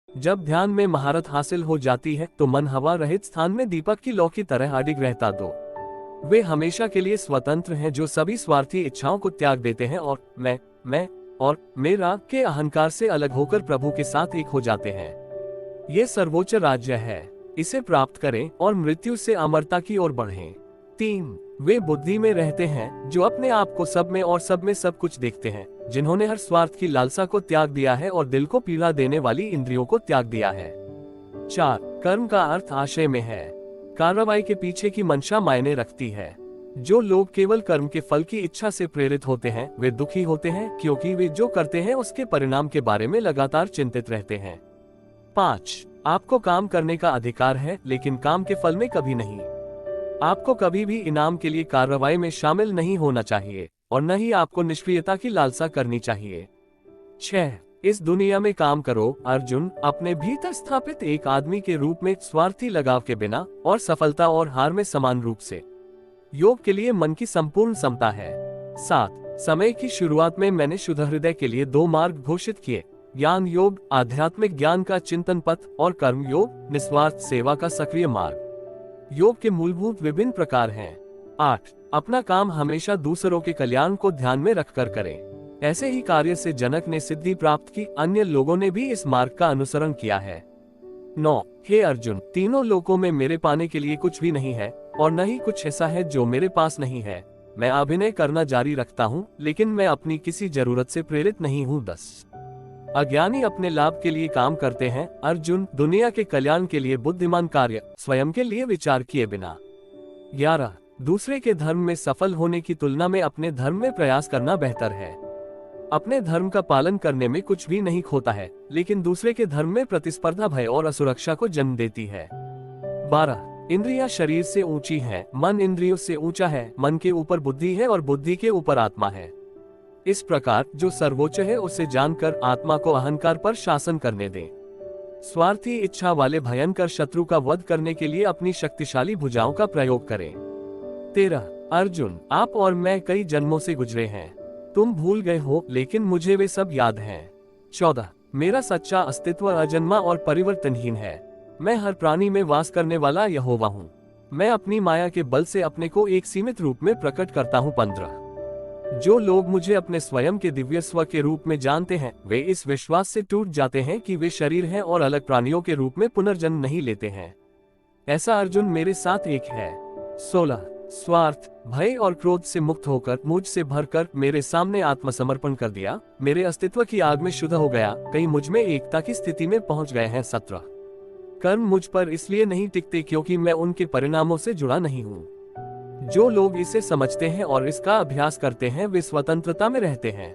जब ध्यान में महारत हासिल हो जाती है तो मन हवा रहित स्थान में दीपक की लौ की तरह अडिग रहता दो। वे हमेशा के लिए स्वतंत्र हैं जो सभी स्वार्थी इच्छाओं को त्याग देते हैं और मैं और मेरा के अहंकार से अलग होकर प्रभु के साथ एक हो जाते हैं। ये सर्वोच्च राज्य है, इसे प्राप्त करें और मृत्यु से अमरता की ओर बढ़ें। 3 वे बुद्धि में रहते हैं जो अपने आप को सब में और सब में सब कुछ देखते हैं, जिन्होंने हर स्वार्थ की लालसा को त्याग दिया है और दिल को पीड़ा देने वाली इंद्रियों को त्याग दिया है। 4 कर्म का अर्थ आशय में है, कार्रवाई के पीछे की मंशा मायने रखती है। जो लोग केवल कर्म के फल की इच्छा से प्रेरित होते हैं वे दुखी होते हैं, क्योंकि वे जो करते हैं उसके परिणाम के बारे में लगातार चिंतित रहते हैं। 5 आपको काम करने का अधिकार है, लेकिन काम के फल में कभी नहीं। आपको कभी भी इनाम के लिए कार्रवाई में शामिल नहीं होना चाहिए और न ही आपको निष्क्रियता की लालसा करनी चाहिए। 6 इस दुनिया में काम करो अर्जुन, अपने भीतर स्थापित एक आदमी के रूप में, स्वार्थी लगाव के बिना और सफलता और हार में समान रूप से। योग के लिए मन की संपूर्ण समता है। 7 समय की शुरुआत में मैंने शुद्ध हृदय के लिए 2 मार्ग घोषित किए, ज्ञान योग आध्यात्मिक ज्ञान का चिंतन पथ और कर्म योग निस्वार्थ सेवा का सक्रिय मार्ग। योग के मूलभूत विभिन्न प्रकार हैं। 8 अपना काम हमेशा दूसरों के कल्याण को ध्यान में रखकर करें। ऐसे ही कार्य से जनक ने सिद्धि प्राप्त की, अन्य लोगों ने भी इस मार्ग का अनुसरण किया है। 9 हे अर्जुन, तीनों लोकों में मेरे पाने के लिए कुछ भी नहीं है और न ही कुछ ऐसा है जो मेरे पास नहीं है। मैं अभिनय करना जारी रखता हूँ, लेकिन मैं अपनी किसी जरूरत से प्रेरित नहीं हूँ। 10 अज्ञानी अपने लाभ के लिए काम करते हैं अर्जुन, दुनिया के कल्याण के लिए बुद्धिमान कार्य स्वयं के लिए विचार किए बिना। 11 दूसरे के धर्म में सफल होने की तुलना में अपने धर्म में प्रयास करना बेहतर है। अपने धर्म का पालन करने में कुछ भी नहीं खोता है, लेकिन दूसरे के धर्म में प्रतिस्पर्धा भय और असुरक्षा को जन्म देती है। 12 इंद्रियां शरीर से ऊंची हैं, मन इंद्रियों से ऊंचा है। मन के ऊपर बुद्धि है और बुद्धि के ऊपर आत्मा है। इस प्रकार जो सर्वोच्च है उसे जानकर आत्मा को अहंकार पर शासन करने दें। स्वार्थी इच्छा वाले भयंकर शत्रु का वध करने के लिए अपनी शक्तिशाली भुजाओं का प्रयोग करें। 13 अर्जुन, आप और मैं कई जन्मों से गुजरे हैं, तुम भूल गए हो, लेकिन मुझे वे सब याद हैं। 14 मेरा सच्चा अस्तित्व अजन्मा और परिवर्तनहीन है। मैं हर प्राणी में वास करने वाला यहोवा हूँ। मैं अपनी माया के बल से अपने को एक सीमित रूप में प्रकट करता हूँ। 15 जो लोग मुझे अपने स्वयं के दिव्य स्व के रूप में जानते हैं वे इस विश्वास से टूट जाते हैं कि वे शरीर हैं और अलग प्राणियों के रूप में पुनर्जन्म नहीं लेते हैं। ऐसा अर्जुन मेरे साथ एक है। 16 स्वार्थ भय और क्रोध से मुक्त होकर मुझ से भरकर मेरे सामने आत्मसमर्पण कर दिया, मेरे अस्तित्व की आग में शुद्ध हो गया, कई मुझ में एकता की स्थिति में पहुंच गए हैं। 17 कर्म मुझ पर इसलिए नहीं टिकते क्योंकि मैं उनके परिणामों से जुड़ा नहीं हूँ। जो लोग इसे समझते हैं और इसका अभ्यास करते हैं वे स्वतंत्रता में रहते हैं।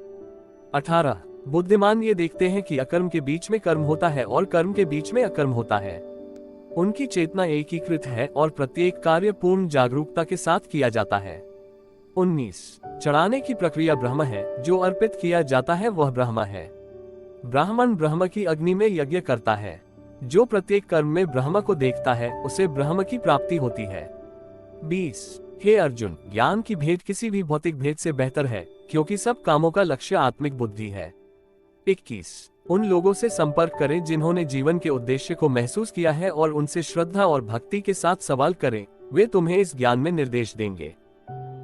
18 बुद्धिमान ये देखते हैं कि अकर्म के बीच में कर्म होता है और कर्म के बीच में अकर्म होता है। उनकी चेतना एकीकृत है और प्रत्येक कार्य पूर्ण जागरूकता के साथ किया जाता है। 19 चढ़ाने की प्रक्रिया ब्रह्म है, जो अर्पित किया जाता है वह ब्रह्म है। ब्राह्मण ब्रह्म की अग्नि में यज्ञ करता है। जो प्रत्येक कर्म में ब्रह्म को देखता है उसे ब्रह्म की प्राप्ति होती है। 20 हे अर्जुन, ज्ञान की भेद किसी भी भौतिक भेद से बेहतर है, क्योंकि सब कामों का लक्ष्य आत्मिक बुद्धि है। 21 उन लोगों से संपर्क करें जिन्होंने जीवन के उद्देश्य को महसूस किया है और उनसे श्रद्धा और भक्ति के साथ सवाल करें, वे तुम्हें इस ज्ञान में निर्देश देंगे।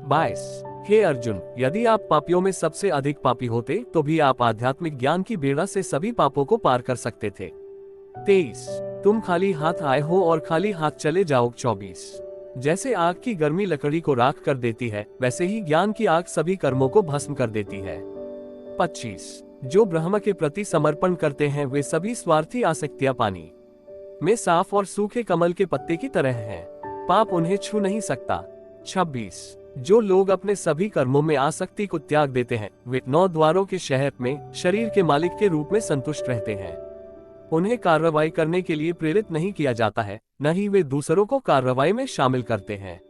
22 हे अर्जुन, यदि आप पापियों में सबसे अधिक पापी होते तो भी आप आध्यात्मिक ज्ञान की बेड़ा से सभी पापों को पार कर सकते थे। 23 तुम खाली हाथ आए हो और खाली हाथ चले जाओ। 24 जैसे आग की गर्मी लकड़ी को राख कर देती है, वैसे ही ज्ञान की आग सभी कर्मों को भस्म कर देती है। 25 जो ब्रह्म के प्रति समर्पण करते हैं वे सभी स्वार्थी आसक्तियां पानी में साफ और सूखे कमल के पत्ते की तरह हैं, पाप उन्हें छू नहीं सकता। 26 जो लोग अपने सभी कर्मों में आसक्ति को त्याग देते हैं वे 9 द्वारों के शहर में शरीर के मालिक के रूप में संतुष्ट रहते हैं। उन्हें कार्रवाई करने के लिए प्रेरित नहीं किया जाता है, न ही वे दूसरों को कार्रवाई में शामिल करते हैं।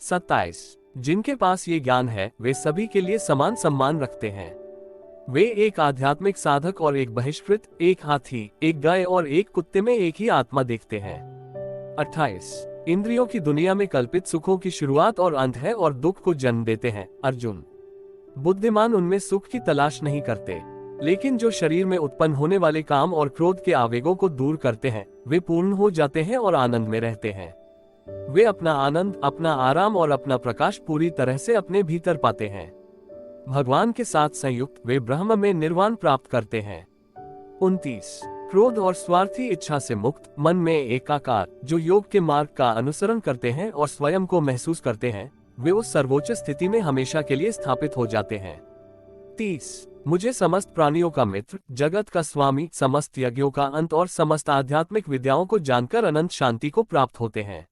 27 जिनके पास ये ज्ञान है वे सभी के लिए समान सम्मान रखते हैं। वे एक आध्यात्मिक साधक और एक बहिष्कृत, एक हाथी, एक गाय और एक कुत्ते में एक ही आत्मा देखते हैं। 28 इंद्रियों की दुनिया में कल्पित सुखों की शुरुआत और अंत है और दुख को जन्म देते हैं। अर्जुन बुद्धिमान उनमें सुख की तलाश नहीं करते। लेकिन जो शरीर में उत्पन्न होने वाले काम और क्रोध के आवेगों को दूर करते हैं, वे पूर्ण हो जाते हैं और आनंद में रहते हैं। वे अपना आनंद, अपना आराम और अपना प्रकाश पूरी तरह से अपने भीतर पाते हैं। भगवान के साथ संयुक्त वे ब्रह्म में निर्वाण प्राप्त करते हैं। 29। क्रोध और स्वार्थी इच्छा से मुक्त मन में एकाकार जो योग के मार्ग का अनुसरण करते हैं और स्वयं को महसूस करते हैं, वे उस सर्वोच्च स्थिति में हमेशा के लिए स्थापित हो जाते हैं। 30। मुझे समस्त प्राणियों का मित्र, जगत का स्वामी, समस्त यज्ञों का अंत और समस्त आध्यात्मिक विद्याओं को जानकर अनंत शांति को प्राप्त होते हैं।